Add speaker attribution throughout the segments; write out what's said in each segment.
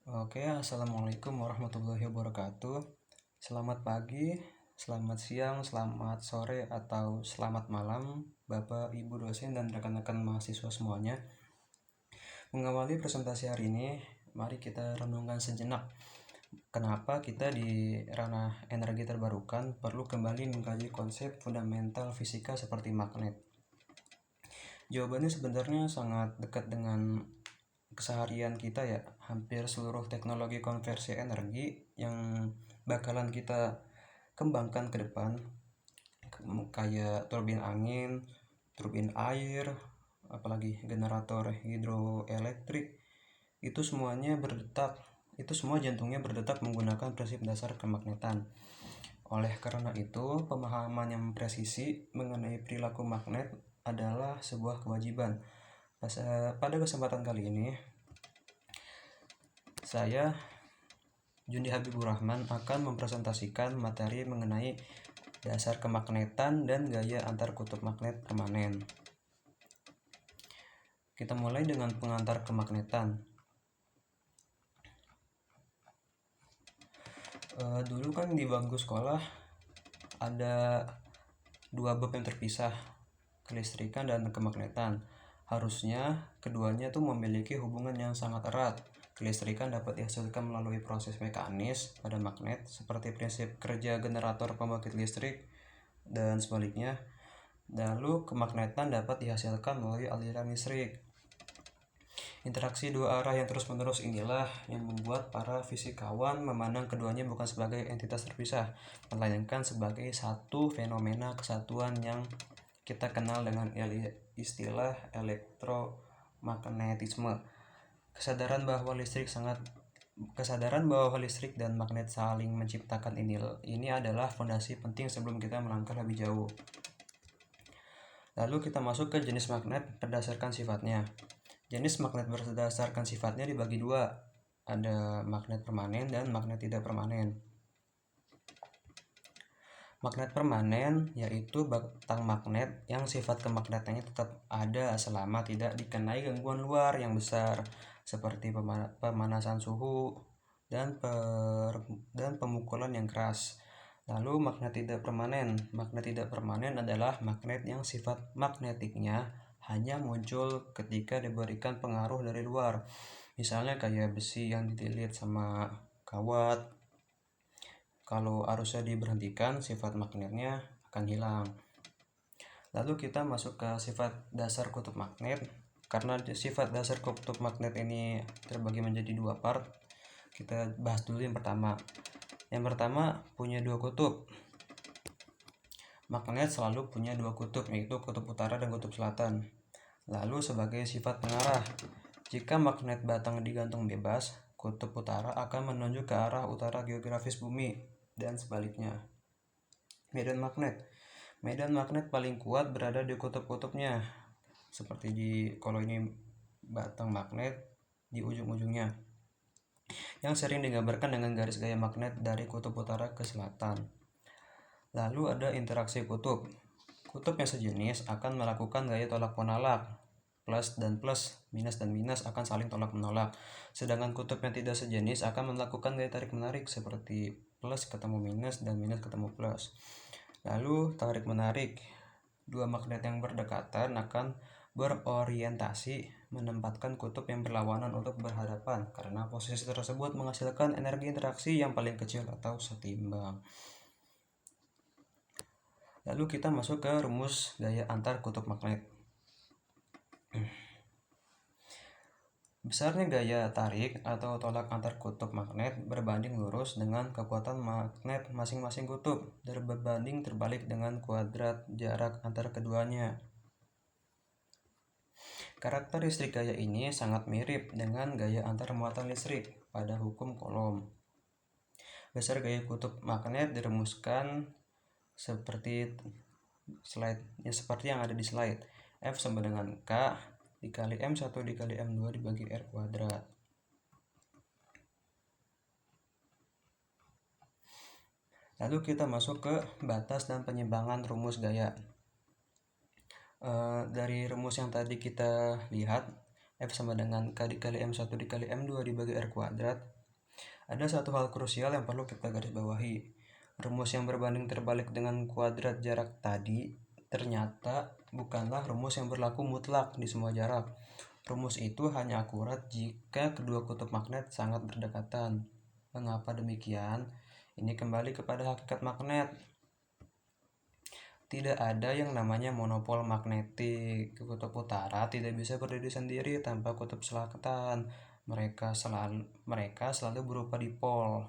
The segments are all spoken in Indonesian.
Speaker 1: Oke, assalamualaikum warahmatullahi wabarakatuh. Selamat pagi, selamat siang, selamat sore, atau selamat malam, Bapak, Ibu dosen, dan rekan-rekan mahasiswa semuanya. Mengawali presentasi hari ini, mari kita renungkan sejenak. Kenapa kita di ranah energi terbarukan perlu kembali mengkaji konsep fundamental fisika seperti magnet? Jawabannya sebenarnya sangat dekat dengan keseharian kita ya. Hampir seluruh teknologi konversi energi yang bakalan kita kembangkan ke depan, kayak turbin angin, turbin air, apalagi generator hidroelektrik, itu semua jantungnya berdetak menggunakan prinsip dasar kemagnetan. Oleh karena itu, pemahaman yang presisi mengenai perilaku magnet adalah sebuah kewajiban. Pada kesempatan kali ini, saya Jundi Habibur Rahman akan mempresentasikan materi mengenai dasar kemagnetan dan gaya antar kutub magnet permanen. Kita mulai dengan pengantar kemagnetan. Dulu kan di bangku sekolah ada dua bab yang terpisah, kelistrikan dan kemagnetan. Harusnya keduanya tuh memiliki hubungan yang sangat erat. Kelistrikan dapat dihasilkan melalui proses mekanis pada magnet seperti prinsip kerja generator pembangkit listrik dan sebaliknya. Lalu kemagnetan dapat dihasilkan melalui aliran listrik. Interaksi dua arah yang terus-menerus inilah yang membuat para fisikawan memandang keduanya bukan sebagai entitas terpisah, melainkan sebagai satu fenomena kesatuan yang kita kenal dengan istilah elektromagnetisme. Kesadaran bahwa listrik dan magnet saling menciptakan ini adalah fondasi penting sebelum kita melangkah lebih jauh. Lalu kita masuk ke jenis magnet berdasarkan sifatnya. Jenis magnet berdasarkan sifatnya dibagi dua, ada magnet permanen dan magnet tidak permanen. Magnet permanen yaitu batang magnet yang sifat kemagnetannya tetap ada selama tidak dikenai gangguan luar yang besar seperti pemanasan suhu dan pemukulan yang keras. Lalu magnet tidak permanen adalah magnet yang sifat magnetiknya hanya muncul ketika diberikan pengaruh dari luar. Misalnya kayak besi yang ditilit sama kawat. Kalau arusnya diberhentikan, sifat magnetnya akan hilang. Lalu kita masuk ke sifat dasar kutub magnet. Karena sifat dasar kutub magnet ini terbagi menjadi dua part, kita bahas dulu yang pertama. Yang pertama, punya dua kutub. Magnet selalu punya dua kutub, yaitu kutub utara dan kutub selatan. Lalu sebagai sifat pengarah, jika magnet batang digantung bebas, kutub utara akan menunjuk ke arah utara geografis bumi dan sebaliknya. Medan magnet paling kuat berada di kutub-kutubnya, seperti kalau ini batang magnet di ujung-ujungnya, yang sering digambarkan dengan garis gaya magnet dari kutub utara ke selatan. Lalu ada interaksi kutub. Kutub yang sejenis akan melakukan gaya tolak menolak. Plus dan plus, minus dan minus akan saling tolak menolak. Sedangkan kutub yang tidak sejenis akan melakukan gaya tarik menarik seperti plus ketemu minus dan minus ketemu plus. Lalu tarik menarik. Dua magnet yang berdekatan akan berorientasi menempatkan kutub yang berlawanan untuk berhadapan karena posisi tersebut menghasilkan energi interaksi yang paling kecil atau setimbang. Lalu kita masuk ke rumus gaya antar kutub magnet. Besarnya gaya tarik atau tolak antar kutub magnet berbanding lurus dengan kekuatan magnet masing-masing kutub dan berbanding terbalik dengan kuadrat jarak antar keduanya. Karakteristik gaya ini sangat mirip dengan gaya antar muatan listrik pada hukum Coulomb. Besar gaya kutub magnet dirumuskan seperti yang ada di slide. F sama dengan K dikali M1 dikali M2 dibagi R kuadrat. Lalu kita masuk ke batas dan penyimbangan rumus gaya. Dari rumus yang tadi kita lihat, F sama dengan K dikali M1 dikali M2 dibagi R kuadrat, ada satu hal krusial yang perlu kita garis bawahi. Rumus yang berbanding terbalik dengan kuadrat jarak tadi ternyata bukanlah rumus yang berlaku mutlak di semua jarak. Rumus itu hanya akurat jika kedua kutub magnet sangat berdekatan. Mengapa demikian? Ini kembali kepada hakikat magnet. Tidak ada yang namanya monopol magnetik. Kutub utara tidak bisa berdiri sendiri tanpa kutub selatan. Mereka selalu berupa dipol.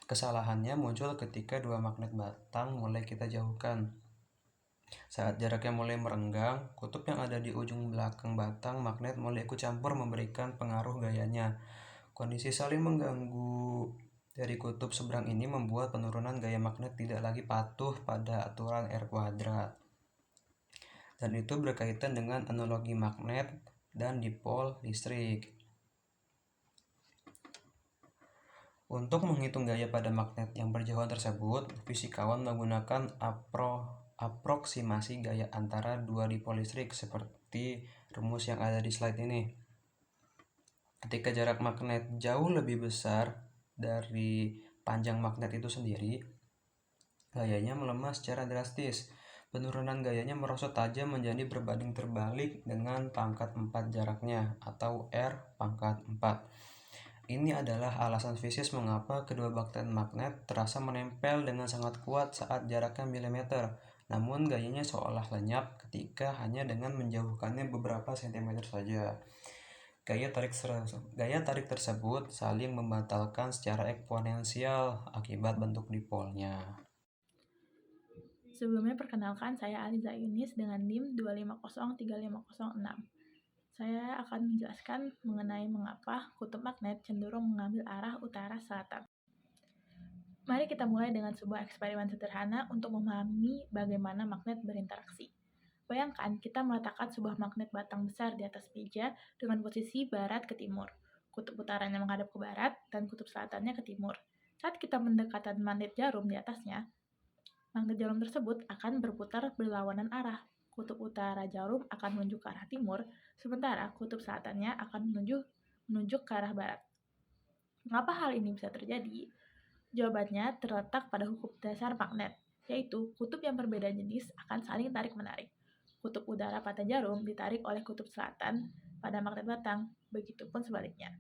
Speaker 1: Kesalahannya muncul ketika dua magnet batang mulai kita jauhkan. Saat jaraknya mulai merenggang, kutub yang ada di ujung belakang batang magnet mulai ikut campur memberikan pengaruh gayanya. Kondisi saling mengganggu dari kutub seberang ini membuat penurunan gaya magnet tidak lagi patuh pada aturan R kuadrat. Dan itu berkaitan dengan analogi magnet dan dipol listrik. Untuk menghitung gaya pada magnet yang berjauhan tersebut, fisikawan menggunakan aproksimasi gaya antara dua dipol listrik seperti rumus yang ada di slide ini. Ketika jarak magnet jauh lebih besar dari panjang magnet itu sendiri, gayanya melemah secara drastis. Penurunan gayanya merosot tajam menjadi berbanding terbalik dengan pangkat 4 jaraknya atau R pangkat 4. Ini adalah alasan fisis mengapa kedua bagian magnet terasa menempel dengan sangat kuat saat jaraknya milimeter, namun gayanya seolah lenyap ketika hanya dengan menjauhkannya beberapa sentimeter saja. Gaya tarik tersebut saling membatalkan secara eksponensial akibat bentuk dipolnya.
Speaker 2: Sebelumnya perkenalkan, saya Aliza Yunis dengan NIM 2503506. Saya akan menjelaskan mengenai mengapa kutub magnet cenderung mengambil arah utara-selatan. Mari kita mulai dengan sebuah eksperimen sederhana untuk memahami bagaimana magnet berinteraksi. Bayangkan kita meletakkan sebuah magnet batang besar di atas meja dengan posisi barat ke timur. Kutub utaranya menghadap ke barat dan kutub selatannya ke timur. Saat kita mendekatkan magnet jarum di atasnya, magnet jarum tersebut akan berputar berlawanan arah. Kutub utara jarum akan menunjuk ke arah timur, sementara kutub selatannya akan menunjuk ke arah barat. Mengapa hal ini bisa terjadi? Jawabannya terletak pada hukum dasar magnet, yaitu kutub yang berbeda jenis akan saling tarik-menarik. Kutub utara pada jarum ditarik oleh kutub selatan pada magnet batang, begitupun sebaliknya.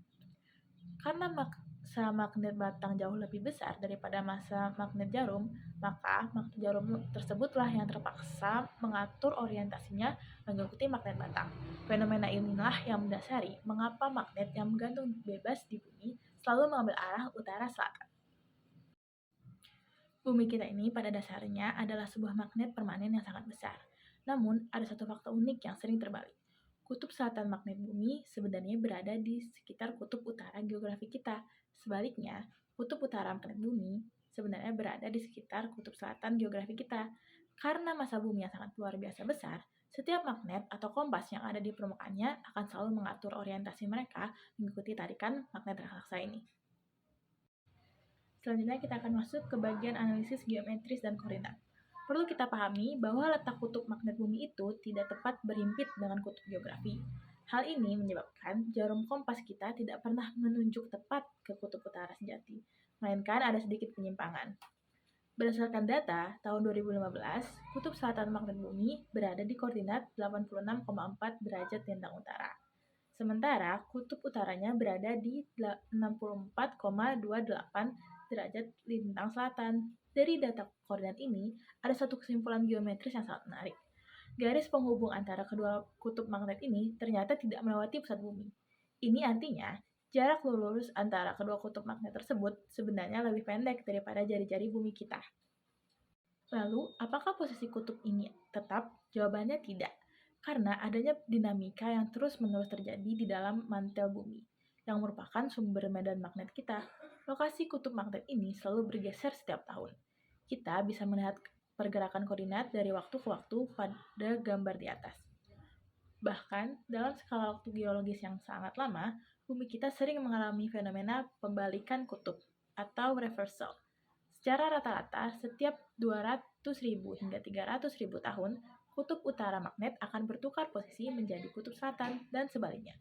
Speaker 2: Karena massa magnet batang jauh lebih besar daripada massa magnet jarum, maka magnet jarum tersebutlah yang terpaksa mengatur orientasinya mengikuti magnet batang. Fenomena inilah yang mendasari mengapa magnet yang menggantung bebas di bumi selalu mengambil arah utara-selatan. Bumi kita ini pada dasarnya adalah sebuah magnet permanen yang sangat besar. Namun, ada satu fakta unik yang sering terbalik. Kutub selatan magnet bumi sebenarnya berada di sekitar kutub utara geografi kita. Sebaliknya, kutub utara magnet bumi sebenarnya berada di sekitar kutub selatan geografi kita. Karena massa bumi yang sangat luar biasa besar, setiap magnet atau kompas yang ada di permukaannya akan selalu mengatur orientasi mereka mengikuti tarikan magnet raksasa ini. Selanjutnya kita akan masuk ke bagian analisis geometris dan koordinat. Perlu kita pahami bahwa letak kutub magnet bumi itu tidak tepat berhimpit dengan kutub geografi. Hal ini menyebabkan jarum kompas kita tidak pernah menunjuk tepat ke kutub utara sejati, melainkan ada sedikit penyimpangan. Berdasarkan data tahun 2015, kutub selatan magnet bumi berada di koordinat 86,4 derajat lintang utara. Sementara kutub utaranya berada di 64,28 derajat lintang selatan. Dari data koordinat ini, ada satu kesimpulan geometris yang sangat menarik. Garis penghubung antara kedua kutub magnet ini ternyata tidak melewati pusat bumi. Ini artinya, jarak lurus antara kedua kutub magnet tersebut sebenarnya lebih pendek daripada jari-jari bumi kita. Lalu, apakah posisi kutub ini tetap? Jawabannya tidak, karena adanya dinamika yang terus-menerus terjadi di dalam mantel bumi, yang merupakan sumber medan magnet kita. Lokasi kutub magnet ini selalu bergeser setiap tahun. Kita bisa melihat pergerakan koordinat dari waktu ke waktu pada gambar di atas. Bahkan, dalam skala waktu geologis yang sangat lama, bumi kita sering mengalami fenomena pembalikan kutub atau reversal. Secara rata-rata, setiap 200.000 hingga 300.000 tahun, kutub utara magnet akan bertukar posisi menjadi kutub selatan dan sebaliknya.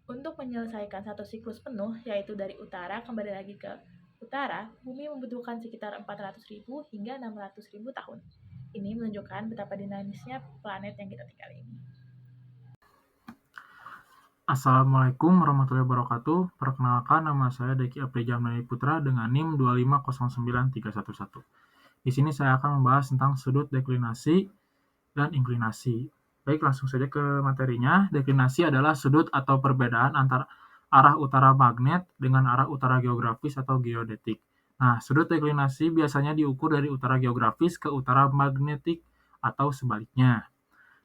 Speaker 2: Untuk menyelesaikan satu siklus penuh, yaitu dari utara kembali lagi ke utara, bumi membutuhkan sekitar 400.000 hingga 600.000 tahun. Ini menunjukkan betapa dinamisnya planet yang kita tinggali ini.
Speaker 3: Assalamualaikum warahmatullahi wabarakatuh. Perkenalkan, nama saya Deki Aprijamnani Putra dengan NIM 2509311. Di sini saya akan membahas tentang sudut deklinasi dan inklinasi. Baik, langsung saja ke materinya. Deklinasi adalah sudut atau perbedaan antara arah utara magnet dengan arah utara geografis atau geodetik. Nah, sudut deklinasi biasanya diukur dari utara geografis ke utara magnetik atau sebaliknya.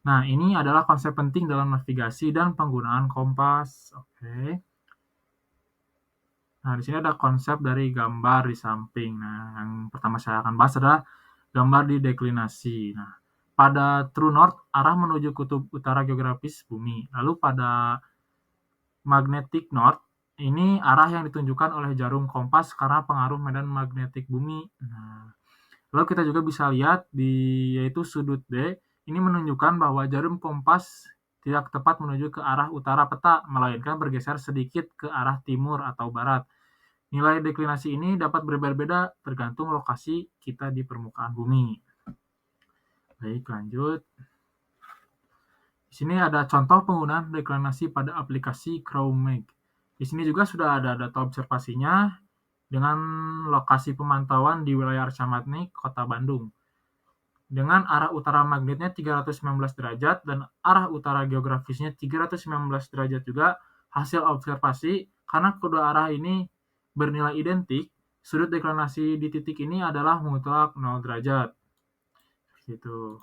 Speaker 3: Nah, ini adalah konsep penting dalam navigasi dan penggunaan kompas. Oke. Nah, di sini ada konsep dari gambar di samping. Nah, yang pertama saya akan bahas adalah gambar di deklinasi. Nah, pada true north, arah menuju kutub utara geografis bumi. Lalu pada magnetic north, ini arah yang ditunjukkan oleh jarum kompas karena pengaruh medan magnetik bumi. Nah, lalu kita juga bisa lihat yaitu sudut D, ini menunjukkan bahwa jarum kompas tidak tepat menuju ke arah utara peta, melainkan bergeser sedikit ke arah timur atau barat. Nilai deklinasi ini dapat berbeda-beda tergantung lokasi kita di permukaan bumi. Baik, lanjut. Di sini ada contoh penggunaan deklinasi pada aplikasi CrowdMag. Di sini juga sudah ada data observasinya dengan lokasi pemantauan di wilayah Arca Magnik, Kota Bandung. Dengan arah utara magnetnya 319 derajat dan arah utara geografisnya 319 derajat juga, hasil observasi karena kedua arah ini bernilai identik, sudut deklinasi di titik ini adalah mutlak 0 derajat. Gitu.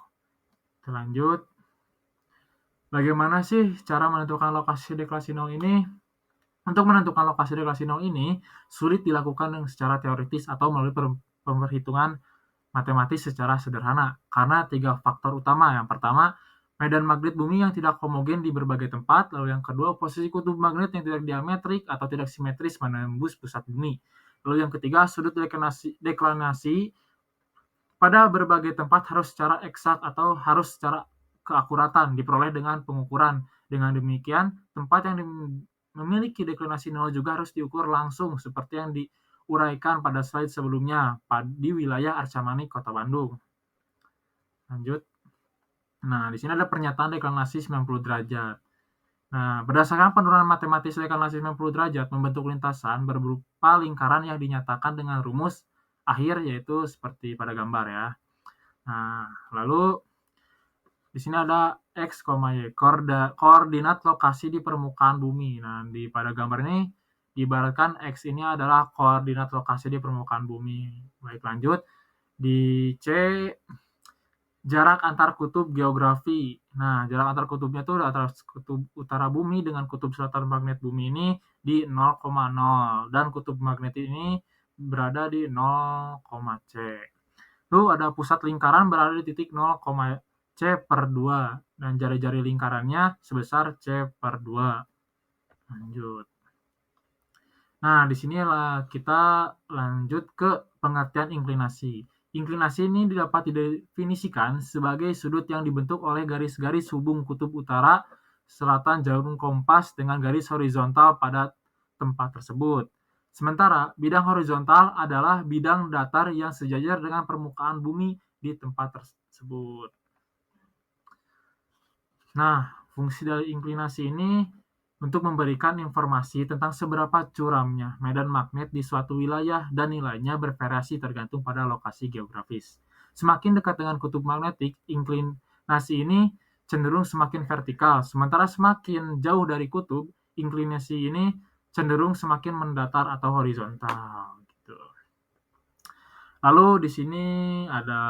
Speaker 3: Kita lanjut. Bagaimana sih cara menentukan lokasi deklinasi 0 ini? Untuk menentukan lokasi deklinasi 0 ini sulit dilakukan secara teoritis atau melalui perhitungan matematis secara sederhana karena 3 faktor utama. Yang pertama, medan magnet bumi yang tidak homogen di berbagai tempat. Lalu yang kedua, posisi kutub magnet yang tidak diametrik atau tidak simetris menembus pusat bumi. Lalu yang ketiga, sudut deklinasi pada berbagai tempat harus secara eksak atau harus secara keakuratan diperoleh dengan pengukuran. Dengan demikian, tempat yang memiliki deklinasi 0 juga harus diukur langsung seperti yang diuraikan pada slide sebelumnya di wilayah Arca Magnik, Kota Bandung. Lanjut. Nah, di sini ada pernyataan deklinasi 90 derajat. Nah, berdasarkan penurunan matematis deklinasi 90 derajat membentuk lintasan berupa lingkaran yang dinyatakan dengan rumus akhir yaitu seperti pada gambar ya. Nah, lalu di sini ada X, Y, koordinat lokasi di permukaan bumi. Nah, pada gambar ini diibaratkan X ini adalah koordinat lokasi di permukaan bumi. Baik, lanjut. Di C, jarak antar kutub geografi. Nah, jarak antar kutubnya itu antara kutub utara bumi dengan kutub selatan magnet bumi ini di 0,0 dan kutub magnet ini berada di 0, C. Lalu ada pusat lingkaran berada di titik 0, C/2 dan jari-jari lingkarannya sebesar C/2. Lanjut. Nah, di sinilah kita lanjut ke pengertian inklinasi. Inklinasi ini dapat didefinisikan sebagai sudut yang dibentuk oleh garis-garis hubung kutub utara selatan jarum kompas dengan garis horizontal pada tempat tersebut. Sementara bidang horizontal adalah bidang datar yang sejajar dengan permukaan bumi di tempat tersebut. Nah, fungsi dari inklinasi ini untuk memberikan informasi tentang seberapa curamnya medan magnet di suatu wilayah dan nilainya bervariasi tergantung pada lokasi geografis. Semakin dekat dengan kutub magnetik, inklinasi ini cenderung semakin vertikal, sementara semakin jauh dari kutub, inklinasi ini cenderung semakin mendatar atau horizontal. Gitu. Lalu di sini ada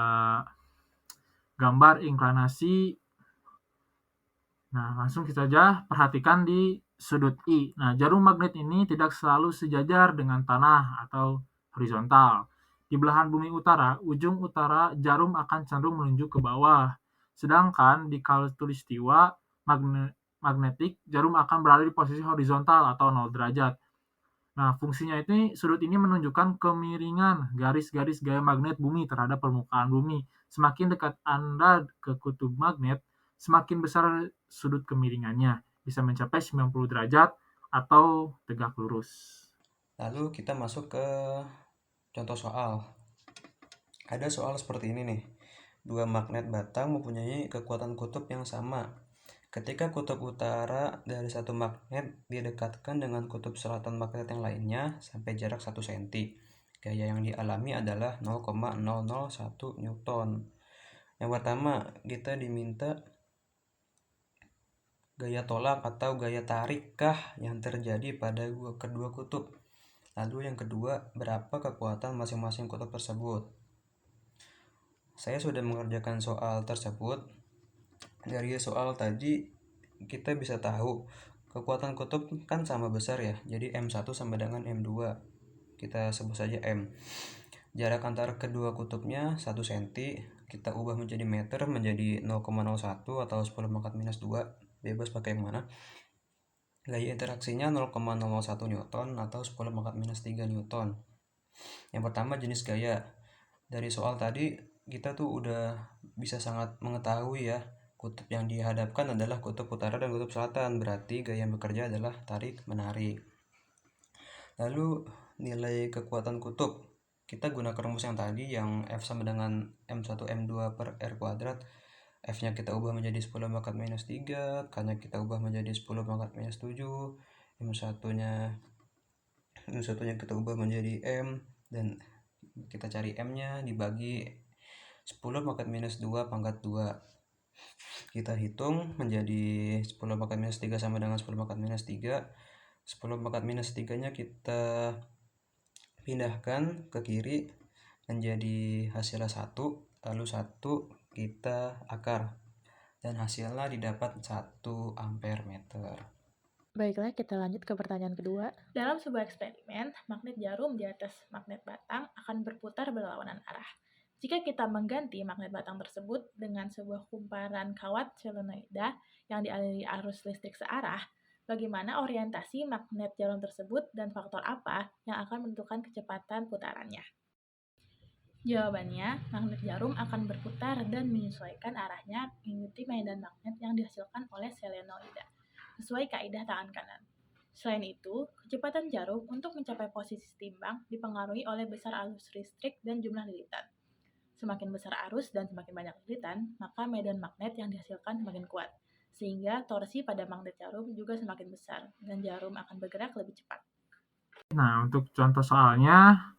Speaker 3: gambar inklinasi. Nah, langsung kita saja perhatikan di sudut I. Nah, jarum magnet ini tidak selalu sejajar dengan tanah atau horizontal. Di belahan bumi utara, ujung utara jarum akan cenderung menunjuk ke bawah. Sedangkan di khatulistiwa magnetik, jarum akan berada di posisi horizontal atau 0 derajat. Nah, fungsinya ini sudut ini menunjukkan kemiringan garis-garis gaya magnet bumi terhadap permukaan bumi. Semakin dekat Anda ke kutub magnet, semakin besar sudut kemiringannya, bisa mencapai 90 derajat atau tegak lurus.
Speaker 1: Lalu kita masuk ke contoh soal. Ada soal seperti ini nih. Dua magnet batang mempunyai kekuatan kutub yang sama. Ketika kutub utara dari satu magnet didekatkan dengan kutub selatan magnet yang lainnya sampai jarak 1 cm. Gaya yang dialami adalah 0,001 Newton. Yang pertama, kita diminta gaya tolak atau gaya tarik kah yang terjadi pada kedua kutub. Lalu yang kedua, berapa kekuatan masing-masing kutub tersebut. Saya sudah mengerjakan soal tersebut. Dari soal tadi kita bisa tahu kekuatan kutub kan sama besar ya. Jadi M1 sama dengan M2. Kita sebut saja M. Jarak antara kedua kutubnya 1 cm. Kita ubah menjadi meter menjadi 0,01 atau 10 pangkat minus 2. Bebas pakai yang mana. Gaya interaksinya 0,01 Newton atau 10 pangkat minus 3 Newton. Yang pertama, jenis gaya. Dari soal tadi kita tuh udah bisa sangat mengetahui ya, kutub yang dihadapkan adalah kutub utara dan kutub selatan, berarti gaya yang bekerja adalah tarik menarik. Lalu nilai kekuatan kutub, kita gunakan rumus yang tadi yang F sama dengan M1 M2 per R kuadrat. F nya kita ubah menjadi 10 pangkat minus 3, K nya kita ubah menjadi 10 pangkat minus 7, M1 nya kita ubah menjadi M, dan kita cari M nya dibagi 10 pangkat minus 2 pangkat 2. Kita hitung menjadi 10 pangkat minus 3 sama dengan 10 pangkat minus 3. 10 pangkat minus 3 nya kita pindahkan ke kiri menjadi hasilnya 1. Lalu 1 kita akar. Dan hasilnya didapat 1 ampere meter.
Speaker 2: Baiklah, kita lanjut ke pertanyaan kedua. Dalam sebuah eksperimen, magnet jarum di atas magnet batang akan berputar berlawanan arah. Jika kita mengganti magnet batang tersebut dengan sebuah kumparan kawat solenoida yang dialiri arus listrik searah, bagaimana orientasi magnet jarum tersebut dan faktor apa yang akan menentukan kecepatan putarannya? Jawabannya, magnet jarum akan berputar dan menyesuaikan arahnya mengikuti medan magnet yang dihasilkan oleh solenoida sesuai kaidah tangan kanan. Selain itu, kecepatan jarum untuk mencapai posisi setimbang dipengaruhi oleh besar arus listrik dan jumlah lilitan. Semakin besar arus dan semakin banyak lilitan, maka medan magnet yang dihasilkan semakin kuat, sehingga torsi pada magnet jarum juga semakin besar, dan jarum akan bergerak lebih cepat.
Speaker 3: Nah, untuk contoh soalnya,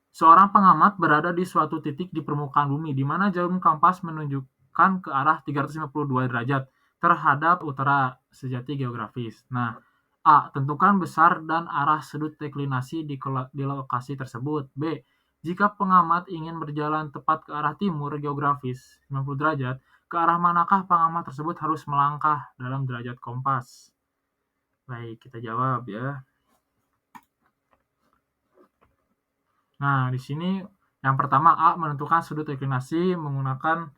Speaker 3: seorang pengamat berada di suatu titik di permukaan bumi di mana jarum kompas menunjukkan ke arah 352 derajat terhadap utara sejati geografis. Nah, A. Tentukan besar dan arah sudut deklinasi di lokasi tersebut. B. Jika pengamat ingin berjalan tepat ke arah timur geografis 90 derajat, ke arah manakah pengamat tersebut harus melangkah dalam derajat kompas? Baik, kita jawab ya. Nah, di sini yang pertama A menentukan sudut deklinasi menggunakan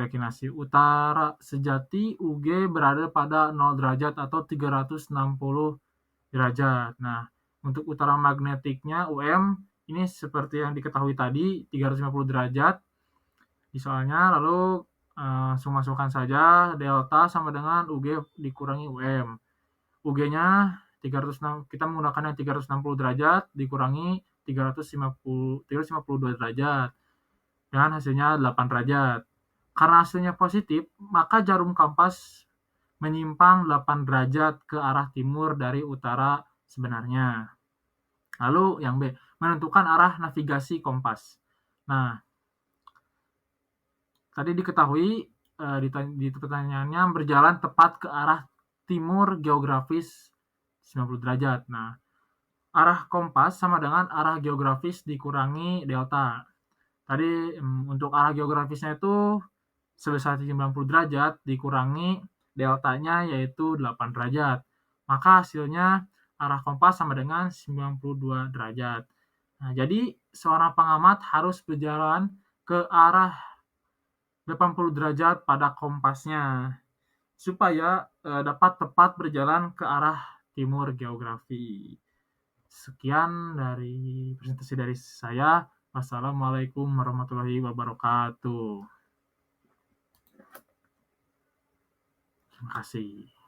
Speaker 3: deklinasi utara sejati UG berada pada 0 derajat atau 360 derajat. Nah, untuk utara magnetiknya UM ini seperti yang diketahui tadi 350 derajat di soalnya, lalu langsung masukkan saja delta sama dengan UG dikurangi UM. UG-nya 306, kita menggunakan yang 360 derajat dikurangi 352 derajat dan hasilnya 8 derajat. Karena hasilnya positif, maka jarum kompas menyimpang 8 derajat ke arah timur dari utara sebenarnya. Lalu yang B, menentukan arah navigasi kompas. Nah, tadi diketahui di pertanyaannya berjalan tepat ke arah timur geografis 90 derajat. Nah, arah kompas sama dengan arah geografis dikurangi delta. Tadi untuk arah geografisnya itu sebesar 90 derajat dikurangi deltanya yaitu 8 derajat. Maka hasilnya arah kompas sama dengan 92 derajat. Nah, jadi seorang pengamat harus berjalan ke arah 80 derajat pada kompasnya supaya dapat tepat berjalan ke arah timur geografi. Sekian dari presentasi dari saya. Wassalamualaikum warahmatullahi wabarakatuh. Terima kasih.